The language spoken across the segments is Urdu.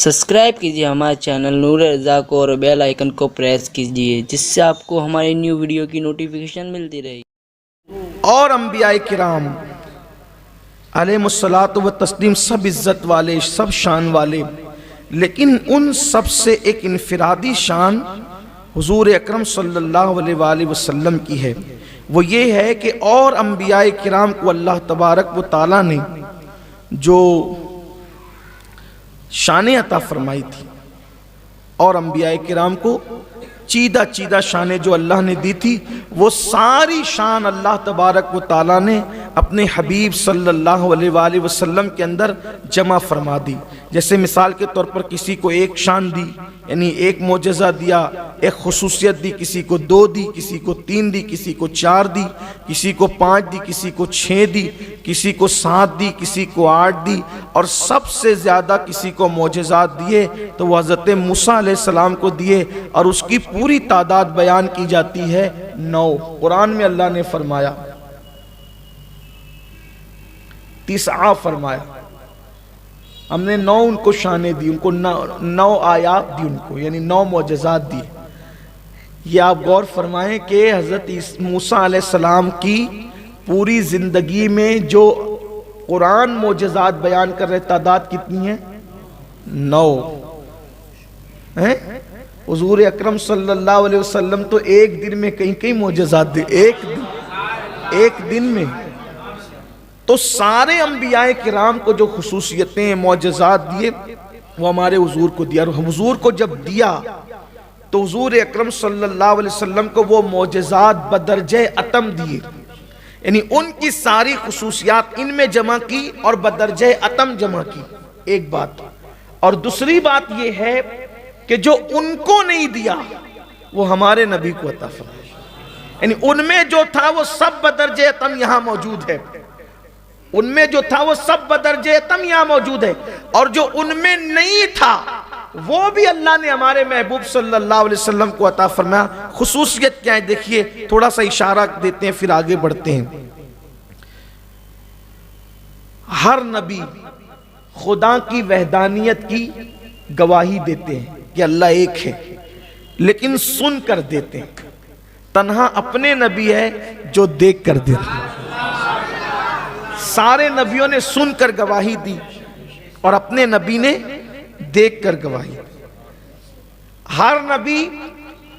سبسکرائب کیجیے ہمارے چینل نور رضا کو اور بیل آئیکن کو پریس کیجیے جس سے آپ کو ہماری نیو ویڈیو کی نوٹیفیکیشن ملتی رہے۔ اور انبیاء کرام علیہم الصلاۃ و تسلیم سب عزت والے، سب شان والے، لیکن ان سب سے ایک انفرادی شان حضور اکرم صلی اللہ علیہ وآلہ وسلم کی ہے۔ وہ یہ ہے کہ اور انبیاء کرام کو اللہ تبارک و تعالیٰ نے جو شان عطا فرمائی تھی، اور انبیاء کرام کو چیدہ شانیں جو اللہ نے دی تھی، وہ ساری شان اللہ تبارک و تعالیٰ نے اپنے حبیب صلی اللہ علیہ وآلہ وسلم کے اندر جمع فرما دی۔ جیسے مثال کے طور پر کسی کو ایک شان دی، یعنی ایک معجزہ دیا، ایک خصوصیت دی، کسی کو 2 دی، کسی کو 3 دی، کسی کو 4 دی، کسی کو 5 دی، کسی کو 6 دی، کسی کو 7 دی، کسی کو 8 دی، اور سب سے زیادہ کسی کو معجزات دیے تو وہ حضرت موسیٰ علیہ السلام کو دیے، اور اس کی پوری تعداد بیان کی جاتی ہے 9۔ قرآن میں اللہ نے فرمایا 9 فرمایا، ہم نے 9 ان کو شانیں دی، ان کو 9 آیات دی، ان کو یعنی 9 معجزات دی۔ یہ آپ غور فرمائیں کہ حضرت موسیٰ علیہ السلام کی پوری زندگی میں جو قرآن معجزات بیان کر رہے تعداد کتنی ہے؟ 9۔ حضور اکرم صلی اللہ علیہ وسلم تو ایک دن میں کئی معجزات دے، ایک دن میں۔ تو سارے انبیاء کرام کو جو خصوصیتیں معجزات دیے وہ ہمارے حضور کو دیا، اور حضور کو جب دیا تو حضور اکرم صلی اللہ علیہ وسلم کو وہ معجزات بدرجہ اتم دیے، یعنی ان کی ساری خصوصیات ان میں جمع کی اور بدرجہ اتم جمع کی، ایک بات۔ اور دوسری بات یہ ہے کہ جو ان کو نہیں دیا وہ ہمارے نبی کو عطا فرمایا، یعنی ان میں جو تھا وہ سب بدرجہ اتم یہاں موجود ہے، ان میں جو تھا وہ سب بدرجہ اتم یہاں موجود ہے، اور جو ان میں نہیں تھا وہ بھی اللہ نے ہمارے محبوب صلی اللہ علیہ وسلم کو عطا فرمایا۔ خصوصیت کیا ہے دیکھیے، تھوڑا سا اشارہ دیتے ہیں پھر آگے بڑھتے ہیں۔ ہر نبی خدا کی وحدانیت کی گواہی دیتے ہیں کہ اللہ ایک ہے، لیکن سن کر دیتے ہیں۔ تنہا اپنے نبی ہے جو دیکھ کر دیتے ہیں۔ سارے نبیوں نے سن کر گواہی دی اور اپنے نبی نے دیکھ کر گواہی دی۔ ہر نبی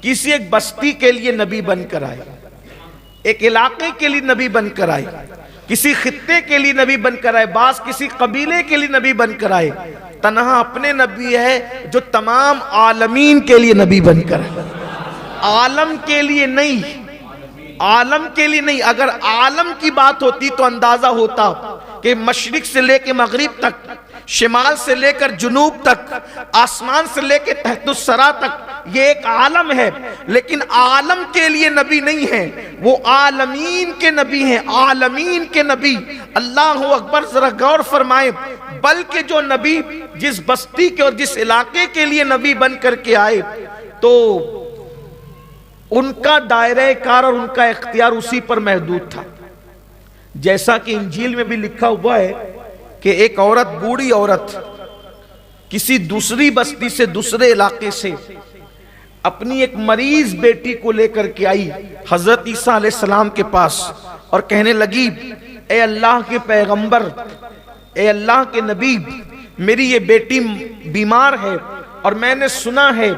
کسی ایک بستی کے لیے نبی بن کر آئے، ایک علاقے کے لیے نبی بن کر آئے، کسی خطے کے لیے نبی بن کر آئے، بعض کسی قبیلے کے لیے نبی بن کر آئے۔ تنہا اپنے نبی ہے جو تمام عالمین کے لیے نبی بن کر آئے، عالم کے لیے نہیں، عالم کے لیے نہیں۔ اگر عالم کی بات ہوتی تو اندازہ ہوتا کہ مشرق سے لے کے مغرب تک، شمال سے لے کر جنوب تک، آسمان سے لے کے تحت الثری تک یہ ایک عالم ہے، لیکن عالم کے لیے نبی نہیں ہے، وہ عالمین کے نبی ہیں، عالمین کے نبی۔ اللہ اکبر، ذرا غور فرمائیں۔ بلکہ جو نبی جس بستی کے اور جس علاقے کے لیے نبی بن کر کے آئے تو ان کا دائرہ کار اور ان کا اختیار اسی پر محدود تھا۔ جیسا کہ انجیل میں بھی لکھا ہوا ہے کہ ایک عورت، بوڑھی عورت، کسی دوسری بستی سے، دوسرے علاقے سے اپنی ایک مریض بیٹی کو لے کر کے آئی حضرت عیسیٰ علیہ السلام کے پاس، اور کہنے لگی، اے اللہ کے پیغمبر، اے اللہ کے نبی، میری یہ بیٹی بیمار ہے، اور میں نے سنا ہے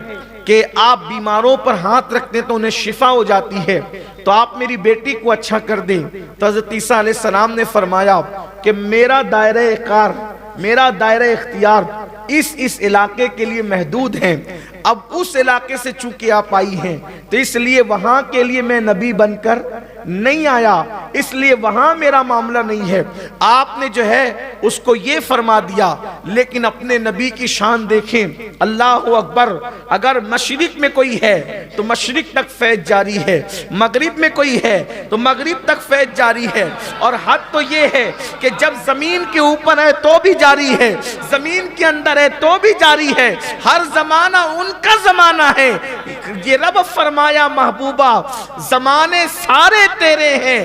کہ آپ بیماروں پر ہاتھ رکھتے تو انہیں شفا ہو جاتی ہے، تو آپ میری بیٹی کو اچھا کر دیں۔ تو حضرت عیسیٰ علیہ السلام نے فرمایا کہ میرا دائرہ کار، میرا دائرہ اختیار اس علاقے کے لیے محدود ہیں۔ اب اس علاقے سے چونکہ آپ آئی ہیں تو اس لیے وہاں کے لیے میں نبی بن کر نہیں آیا، اس لیے وہاں میرا معاملہ نہیں ہے۔ آپ نے جو ہے اس کو یہ فرما دیا، لیکن اپنے نبی کی شان دیکھیں۔ اللہ اکبر، اگر مشرق میں کوئی ہے تو مشرق تک فیض جاری ہے، مغرب میں کوئی ہے تو مغرب تک فیض جاری ہے، اور حد تو یہ ہے کہ جب زمین کے اوپر ہے تو بھی جاری ہے، زمین کے اندر ہے تو بھی جاری ہے، ہر زمانہ ان کا زمانہ ہے۔ یہ رب فرمایا محبوبہ زمانے سارے تیرے ہیں،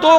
2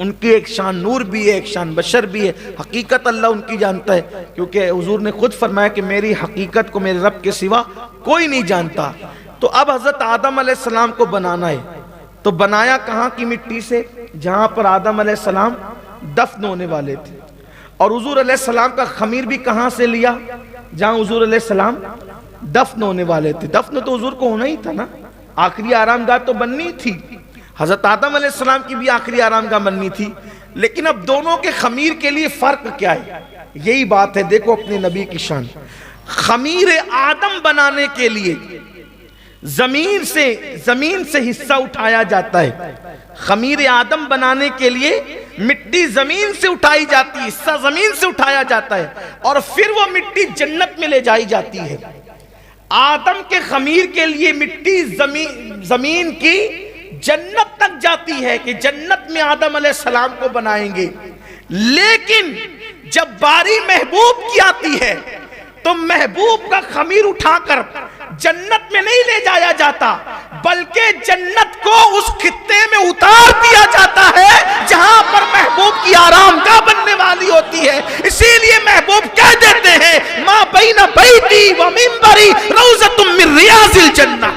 ان کی ایک شان نور بھی ہے، ایک شان بشر بھی ہے، حقیقت اللہ ان کی جانتا ہے، کیونکہ حضور نے خود فرمایا کہ میری حقیقت کو میرے رب کے سوا کوئی نہیں جانتا۔ تو اب حضرت آدم علیہ السلام کو بنانا ہے، تو بنایا کہاں کی مٹی سے؟ جہاں پر آدم علیہ السلام دفن ہونے والے تھے۔ اور حضور علیہ السلام کا خمیر بھی کہاں سے لیا؟ جہاں حضور علیہ السلام دفن ہونے والے تھے۔ دفن تو حضور کو ہونا ہی تھا نا، آخری آرام گاہ تو بننی تھی، حضرت آدم علیہ السلام کی بھی آخری آرام گاہ بننی تھی، لیکن اب دونوں کے خمیر کے لیے فرق کیا ہے؟ یہی بات ہے، دیکھو اپنے نبی کی شان۔ خمیر آدم بنانے کے لیے زمین سے حصہ اٹھایا جاتا ہے۔ خمیر آدم بنانے کے لیے مٹی زمین سے اٹھائی جاتی ہے، حصہ زمین سے اٹھایا جاتا ہے، اور پھر وہ مٹی جنت میں لے جائی جاتی ہے۔ آدم کے خمیر کے لیے مٹی زمین کی جنت تک جاتی ہے کہ جنت میں آدم علیہ السلام کو بنائیں گے، لیکن جب باری محبوب کی آتی ہے تو محبوب کا خمیر اٹھا کر جنت میں نہیں لے جایا جاتا، بلکہ جنت کو اس خطے میں اتار دیا جاتا ہے جہاں پر محبوب کی آرام گاہ بننے والی ہوتی ہے۔ اسی لیے محبوب کہہ دیتے ہیں ما بین بیتی و منبری روضۃ من ریاض الجنہ۔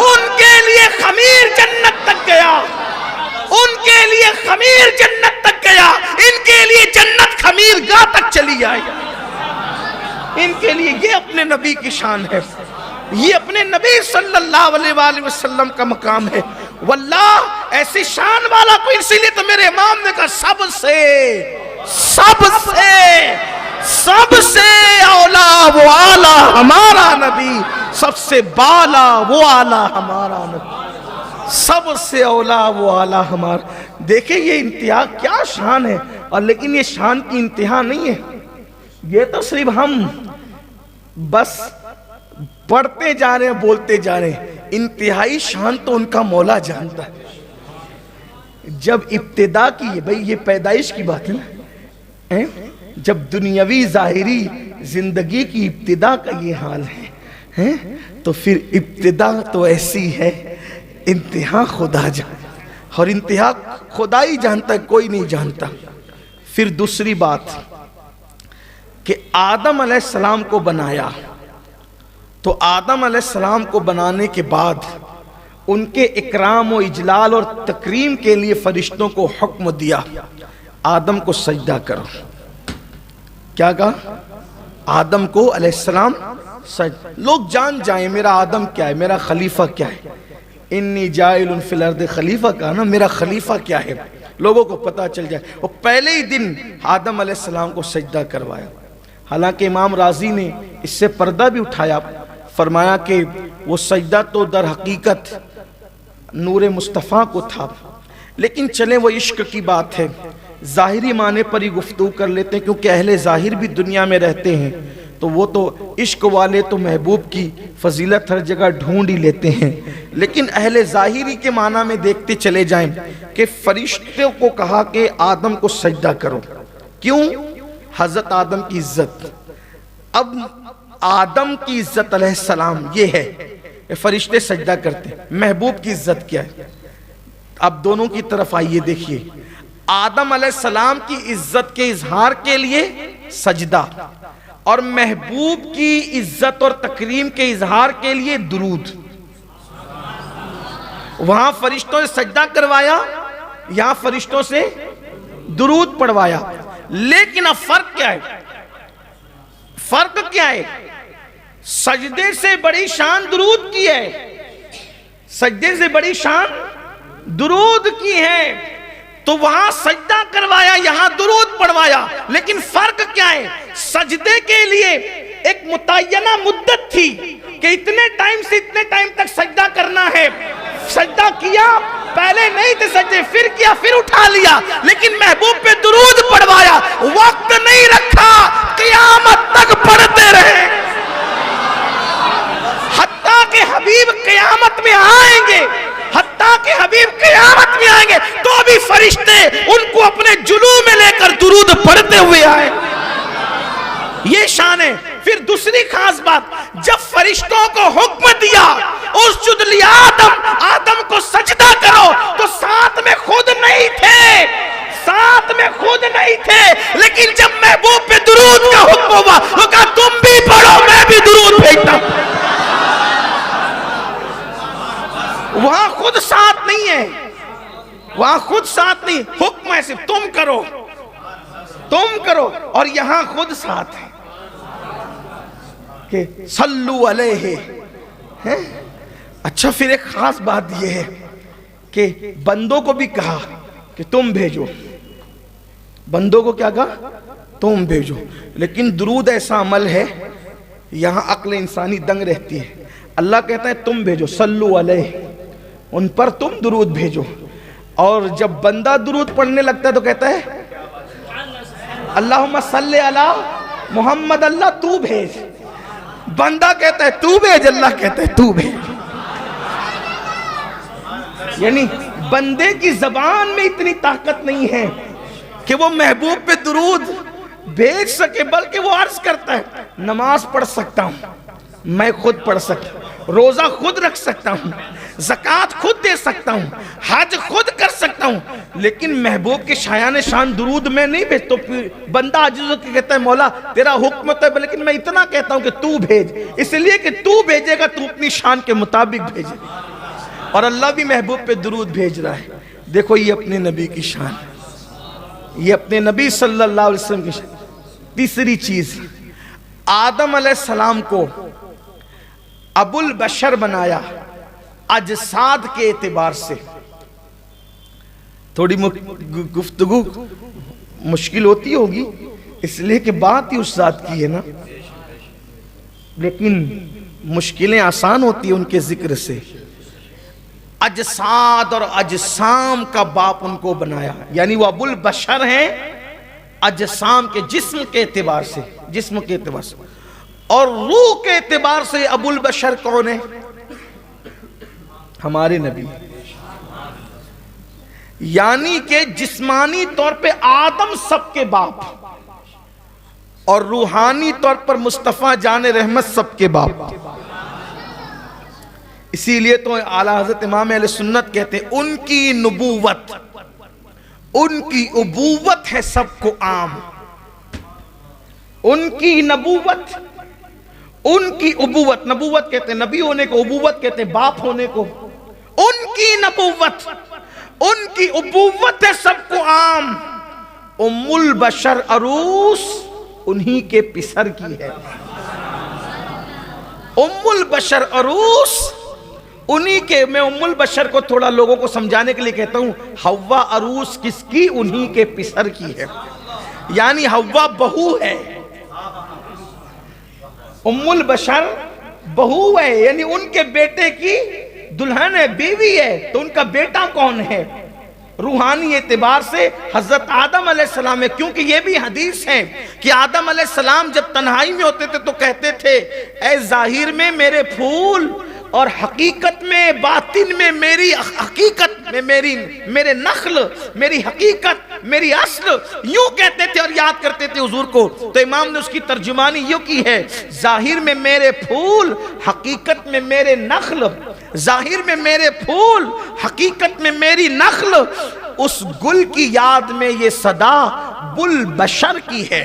ان کے لیے خمیر جنت تک گیا، ان کے لیے خمیر جنت تک گیا، ان کے لیے جنت خمیر گاہ تک چلی آئی۔ ان کے لیے یہ اپنے نبی کی شان ہے، یہ اپنے نبی صلی اللہ علیہ وآلہ وسلم کا مقام ہے۔ واللہ ایسی شان والا کوئی، اسی لیے تو میرے امام نے کہا سب سے اولا وہ آلہ ہمارا نبی، سب سے بالا وہ آلہ ہمارا نبی، سب سے اولا وہ آلہ ہمارا۔ دیکھیں یہ انتہا کیا شان ہے، اور لیکن یہ شان کی انتہا نہیں ہے، یہ تو صرف ہم بس پڑھتے جا رہے ہیں، بولتے جا رہے ہیں۔ انتہائی شان تو ان کا مولا جانتا ہے۔ جب ابتدا کی ہے، بھئی یہ پیدائش کی بات ہے نا، جب دنیاوی ظاہری زندگی کی ابتدا کا یہ حال ہے تو پھر ابتدا تو ایسی ہے، انتہا خدا جانتا، اور انتہا خدا ہی جانتا ہے، کوئی نہیں جانتا۔ پھر دوسری بات کہ آدم علیہ السلام کو بنایا، تو آدم علیہ السلام کو بنانے کے بعد ان کے اکرام و اجلال اور تکریم کے لیے فرشتوں کو حکم دیا آدم کو سجدہ کرو۔ کیا کہا؟ آدم کو علیہ السلام سجدہ۔ لوگ جان جائیں میرا آدم کیا ہے، میرا خلیفہ کیا ہے۔ انی جائل فی الارض خلیفہ، کہا نا میرا خلیفہ کیا ہے، لوگوں کو پتا چل جائے۔ اور پہلے ہی دن آدم علیہ السلام کو سجدہ کروایا۔ حالانکہ امام رازی نے اس سے پردہ بھی اٹھایا، فرمایا کہ وہ سجدہ تو در حقیقت نور مصطفیٰ کو تھا، لیکن چلیں وہ عشق کی بات ہے، ظاہری معنی پر ہی گفتگو کر لیتے ہیں، کیونکہ اہل ظاہر بھی دنیا میں رہتے ہیں، تو وہ تو عشق والے تو محبوب کی فضیلت ہر جگہ ڈھونڈ ہی لیتے ہیں، لیکن اہل ظاہری کے معنی میں دیکھتے چلے جائیں کہ فرشتوں کو کہا کہ آدم کو سجدہ کرو۔ کیوں؟ حضرت آدم کی عزت۔ اب آدم کی عزت علیہ السلام یہ ہے کہ فرشتے سجدہ کرتے ہیں، محبوب کی عزت کیا ہے؟ اب دونوں کی طرف آئیے، دیکھیے آدم علیہ السلام کی عزت کے اظہار کے لیے سجدہ، اور محبوب کی عزت اور تکریم کے اظہار کے لیے درود۔ وہاں فرشتوں سے سجدہ کروایا، یہاں فرشتوں سے درود پڑھوایا، لیکن اب فرق کیا ہے؟ فرق کیا ہے؟ سجدے سے بڑی شان درود کی ہے، سجدے سے بڑی شان درود کی ہے، تو وہاں سجدہ کروایا، یہاں درود پڑھوایا، لیکن فرق کیا ہے؟ سجدے کے لیے ایک متعینہ مدت تھی کہ اتنے ٹائم سے اتنے ٹائم تک سجدہ کرنا ہے، سجدہ کیا، پہلے نہیں تھے سجدے، پھر کیا، پھر اٹھا لیا، لیکن محبوب پہ درود پڑھوایا، وقت نہیں رکھا، قیامت تک پڑھتے رہے، حتیٰ کہ حبیب قیامت میں آئیں گے، حتیٰ کہ حبیب قیامت میں آئیں گے تو بھی فرشتے ان کو اپنے جلو میں لے کر درود پڑھتے ہوئے آئے۔ یہ شان ہے۔ پھر دوسری خاص بات، جب فرشتوں کو حکم دیا اسجد لی آدم، آدم کو سجدہ کرو تو ساتھ میں خود نہیں تھے، ساتھ میں خود نہیں تھے، لیکن جب محبوب پہ درود کا حکم ہوا وہ کہا تم بھی پڑھو میں بھی درود بھیجتا ہوں۔ وہاں خود ساتھ نہیں ہے، وہاں خود ساتھ نہیں، حکم ہے صرف تم کرو تم کرو، اور یہاں خود ساتھ ہے کہ صلو علیہ۔ اچھا پھر ایک خاص بات یہ ہے کہ بندوں کو بھی کہا کہ تم بھیجو، بندوں کو کیا کہا؟ تم بھیجو، لیکن درود ایسا عمل ہے یہاں عقل انسانی دنگ رہتی ہے۔ اللہ کہتا ہے تم بھیجو، صلو علیہ، ان پر تم درود بھیجو، اور جب بندہ درود پڑھنے لگتا ہے تو کہتا ہے اللہم صلی علی محمد، اللہ تو بھیج، بندہ کہتا ہے تو بھیج، اللہ کہتا ہے تو بھیج۔ یعنی بندے کی زبان میں اتنی طاقت نہیں ہے کہ وہ محبوب پہ درود بھیج سکے، بلکہ وہ عرض کرتا ہے نماز پڑھ سکتا ہوں، میں خود پڑھ سکتا ہوں، روزہ خود رکھ سکتا ہوں، زکوٰۃ خود دے سکتا ہوں، حج خود کر سکتا ہوں، لیکن محبوب کے شایان شان درود میں نہیں بھیج۔ تو بندہ عاجز ہو کے کہتا ہے مولا تیرا حکم تو ہے، لیکن میں اتنا کہتا ہوں کہ تو بھیج، اس لیے کہ تو بھیجے گا تو اپنی شان کے مطابق بھیجے گا، اور اللہ بھی محبوب پہ درود بھیج رہا ہے۔ دیکھو یہ اپنے نبی کی شان، یہ اپنے نبی صلی اللہ علیہ وسلم کی شان۔ تیسری چیز، آدم علیہ السلام کو ابو البشر بنایا اجساد کے اعتبار سے۔ تھوڑی گفتگو مشکل ہوتی ہوگی اس لیے کہ بات ہی اس ذات کی ہے نا، لیکن مشکلیں آسان ہوتی ہیں ان کے ذکر سے۔ اجساد اور اجسام کا باپ ان کو بنایا، یعنی وہ ابو البشر ہیں اجسام کے، جسم کے اعتبار سے، جسم کے اعتبار سے، اور روح کے اعتبار سے ابو البشر کون ہے؟ ہمارے نبی۔ یعنی کہ جسمانی طور پہ آدم سب کے باپ، اور روحانی طور پر مصطفیٰ جان رحمت سب کے باپ۔ اسی لیے تو اعلیٰ حضرت امام اہل سنت کہتے ہیں ان کی نبوت، ان کی ابوت ہے سب کو عام، ان کی نبوت، ان کی ابوت، نبوت کہتے ہیں نبی ہونے کو، ابوت کہتے ہیں باپ ہونے کو، ان کی نبوت، ان کی ابوت ہے سب کو عام۔ ام البشر عروس انہی کے پسر کی ہے، ام البشر عروس انہی کے۔ میں ام البشر کو تھوڑا لوگوں کو سمجھانے کے لیے کہتا ہوں، حوا عروس کس کی؟ انہی کے پسر کی ہے، یعنی حوا بہو ہے، ام البشر بہو ہے، یعنی ان کے بیٹے کی دلہن ہے، بیوی ہے، تو ان کا بیٹا کون ہے؟ روحانی اعتبار سے حضرت آدم علیہ السلام ہے، کیونکہ یہ بھی حدیث ہے کہ آدم علیہ السلام جب تنہائی میں ہوتے تھے تو کہتے تھے اے ظاہر میں میرے پھول اور حقیقت میں باطن میں میری حقیقت میں میرے نخل، میری حقیقت، میری اصل، یوں کہتے تھے اور یاد کرتے تھے حضور کو۔ تو امام نے اس کی ترجمانی یوں کی ہے، ظاہر میں میرے پھول، حقیقت میں میرے نخل، ظاہر میں میرے پھول، حقیقت میں میری نخل، اس گل کی یاد میں یہ صدا بل بشر کی ہے۔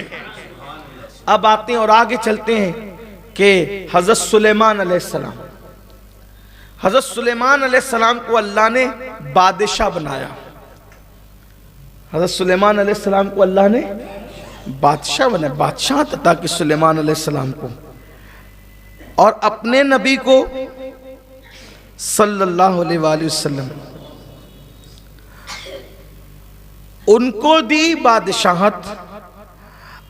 اب آتے ہیں اور آگے چلتے ہیں کہ حضرت سلیمان علیہ السلام، حضرت سلیمان علیہ السلام کو اللہ نے بادشاہ بنایا، حضرت سلیمان علیہ السلام کو اللہ نے بادشاہ بنایا، بادشاہ عطا کی سلیمان علیہ السلام کو، اور اپنے نبی کو صلی اللہ علیہ وآلہ وسلم ان کو دی بادشاہت،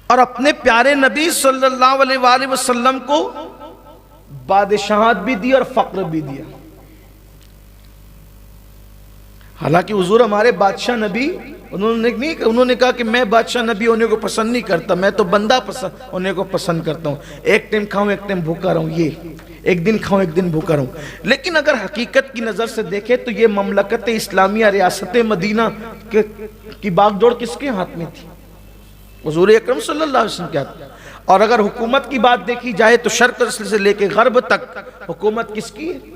اور اپنے پیارے نبی صلی اللہ علیہ وآلہ وسلم کو بادشاہت بھی دی اور فقر بھی دیا۔ حالانکہ حضور ہمارے بادشاہ نبی، انہوں نے کہا کہ میں بادشاہ نبی ہونے کو پسند نہیں کرتا، میں تو بندہ ہونے کو پسند کرتا ہوں، ایک ٹائم کھاؤں ایک ٹائم بھوکا رہوں، یہ ایک دن کھاؤں ایک دن بھوکا رہوں۔ لیکن اگر حقیقت کی نظر سے دیکھیں تو یہ مملکت اسلامیہ ریاست مدینہ کی باغ ڈور کس کے ہاتھ میں تھی؟ حضور اکرم صلی اللہ علیہ وسلم کے ہاتھ میں۔ اور اگر حکومت کی بات دیکھی جائے تو شرق سے لے کے غرب تک حکومت کس کی ہے؟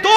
2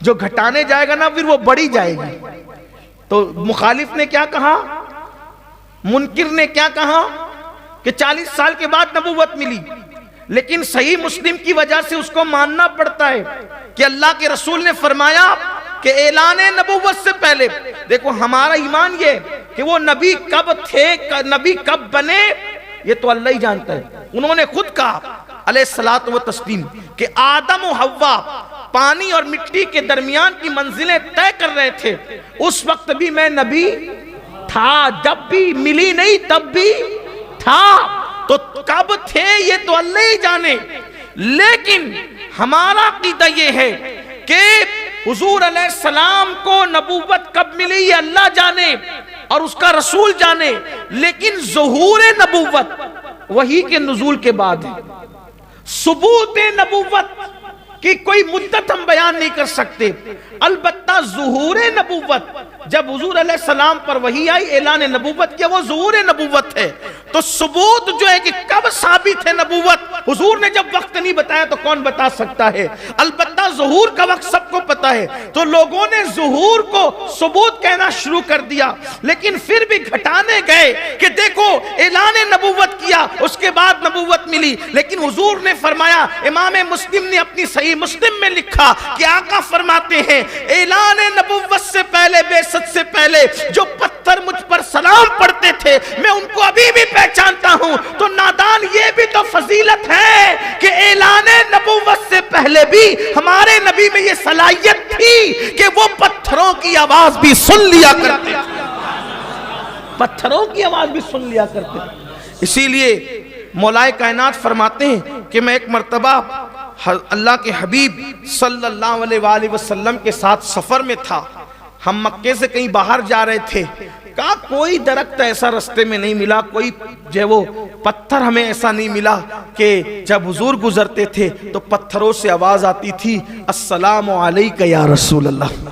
جو گھٹانے جائے گا نا پھر وہ بڑھی جائے گی. تو مخالف نے کیا کہا, منکر نے کیا کہا کہ 40 سال کے بعد نبوت ملی, لیکن صحیح مسلم کی وجہ سے اس کو ماننا پڑتا ہے کہ اللہ کے رسول نے فرمایا کہ اعلان نبوت سے پہلے, دیکھو ہمارا ایمان یہ کہ وہ نبی کب تھے, نبی کب بنے, یہ تو اللہ ہی جانتا ہے. انہوں نے خود کہا علیہ الصلوۃ والتسلیم کہ آدم و حوا پانی اور مٹی کے درمیان کی منزلیں طے کر رہے تھے, اس وقت بھی میں نبی تھا, جب بھی ملی نہیں تب بھی تھا. تو کب تھے یہ تو اللہ ہی جانے, لیکن ہمارا عقیدہ یہ ہے کہ حضور علیہ السلام کو نبوت کب ملی یہ اللہ جانے اور اس کا رسول جانے, لیکن ظہور نبوت وحی کے نزول کے بعد ہے. ثبوت نبوت کی کوئی مدت ہم بیان نہیں کر سکتے, البتہ ظہور نبوت جب حضور علیہ السلام پر وحی آئی, اعلان نبوت کیا, وہ ظہور نبوت ہے. تو ثبوت جو ہے کہ کب ثابت ہے نبوت, حضور نے جب وقت نہیں بتایا تو کون بتا سکتا ہے, البتہ ظہور کا وقت سب کو پتا ہے. تو لوگوں نے ظہور کو ثبوت کہنا شروع کر دیا, لیکن پھر بھی گھٹانے گئے کہ دیکھو اعلان نبوت کیا, اس کے بعد نبوت ملی. لیکن حضور نے فرمایا, امام مسلم نے اپنی صحیح مسلم میں لکھا کہ آقا فرماتے ہیں اعلان نبوت سے پہلے, بعثت سے پہلے جو پتھر مجھ پر سلام پڑھتے تھے میں ان کو ابھی بھی پہچانتا ہوں. تو نادان یہ بھی تو فضیلت ہے کہ اعلان نبوت سے پہلے بھی ہمارے نبی میں یہ صلاحیت تھی کہ وہ پتھروں کی آواز بھی سن لیا کرتے تھے, پتھروں کی آواز بھی سن لیا کرتے تھے. اسی لیے مولائے کائنات فرماتے ہیں کہ میں ایک مرتبہ اللہ کے حبیب صلی اللہ علیہ وآلہ وسلم کے ساتھ سفر میں تھا, ہم مکے سے کہیں باہر جا رہے تھے, کہا کوئی درخت ایسا رستے میں نہیں ملا, کوئی جو وہ پتھر ہمیں ایسا نہیں ملا کہ جب حضور گزرتے تھے تو پتھروں سے آواز آتی تھی السلام علیکہ یا رسول اللہ,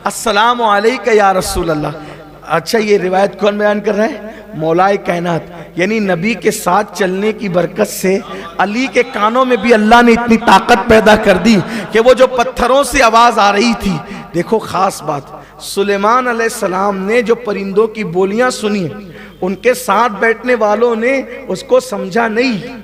السلام علیکہ یا رسول اللہ. اچھا یہ روایت کون بیان کر رہا ہے؟ مولائے کائنات. یعنی نبی کے ساتھ چلنے کی برکت سے علی کے کانوں میں بھی اللہ نے اتنی طاقت پیدا کر دی کہ وہ جو پتھروں سے آواز آ رہی تھی. دیکھو خاص بات, سلیمان علیہ السلام نے جو پرندوں کی بولیاں سنی, ان کے ساتھ بیٹھنے والوں نے اس کو سمجھا نہیں,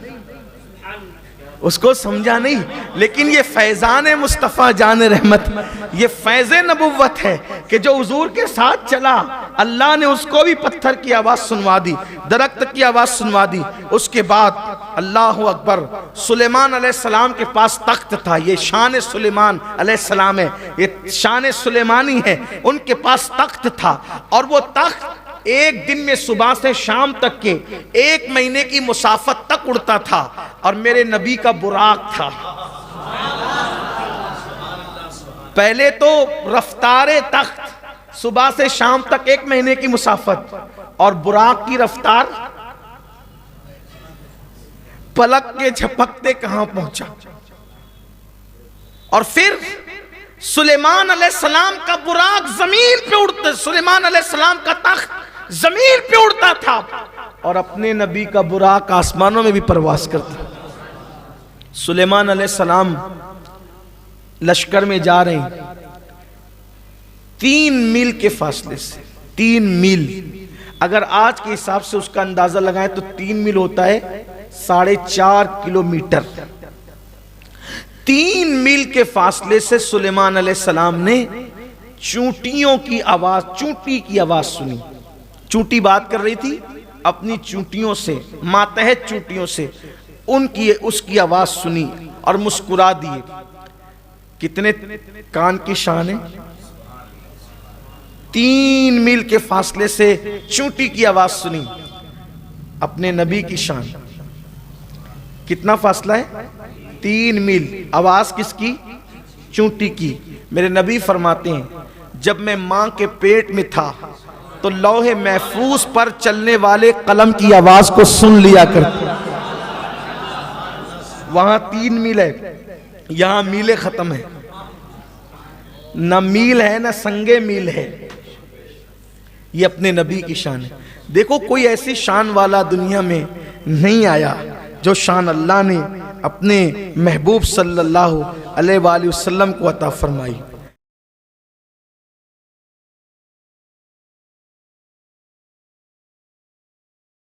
اس کو سمجھا نہیں, لیکن یہ فیضان مصطفیٰ جان رحمت, یہ فیض نبوت ہے کہ جو حضور کے ساتھ چلا اللہ نے اس کو بھی پتھر کی آواز سنوا دی, درخت کی آواز سنوا دی. اس کے بعد اللہ اکبر, سلیمان علیہ السلام کے پاس تخت تھا, یہ شان سلیمان علیہ السلام ہے, یہ شان سلیمانی ہے, ان کے پاس تخت تھا, اور وہ تخت ایک دن میں صبح سے شام تک کے 1 مہینے کی مسافت تک اڑتا تھا, اور میرے نبی کا براق تھا. پہلے تو رفتار تخت صبح سے شام تک 1 مہینے کی مسافت, اور براق کی رفتار پلک کے جھپکتے کہاں پہنچا. اور پھر سلیمان علیہ السلام کا براق زمین پہ اڑتا, سلیمان علیہ السلام کا تخت زمین پہ اڑتا تھا, اور اپنے نبی کا براق آسمانوں میں بھی پرواز کرتا. سلیمان علیہ السلام لشکر میں جا رہے ہیں, 3 میل کے فاصلے سے, 3 میل, اگر آج کے حساب سے اس کا اندازہ لگائیں تو 3 میل ہوتا ہے 4.5 کلومیٹر. 3 میل کے فاصلے سے سلیمان علیہ السلام نے چونٹیوں کی آواز, چونٹی کی آواز سنی. چونٹی بات کر رہی تھی اپنی چونٹیوں سے, ماتحت چونٹیوں سے, اس کی آواز سنی اور مسکرا دیے. کتنے کان کی شان ہے, 3 میل کے فاصلے سے چونٹی کی آواز سنی, اپنے نبی کی شان. کتنا فاصلہ ہے؟ 3 میل. آواز کس کی؟ چونٹی کی. میرے نبی فرماتے ہیں جب میں ماں کے پیٹ میں تھا تو لوح محفوظ پر چلنے والے قلم کی آواز کو سن لیا کرتے. وہاں 3 میل ہے, یہاں میلیں ختم ہے, نہ میل ہے نہ سنگے میل ہے. یہ اپنے نبی کی شان ہے. دیکھو کوئی ایسی شان والا دنیا میں نہیں آیا جو شان اللہ نے اپنے محبوب صلی اللہ علیہ وآلہ وسلم کو عطا فرمائی.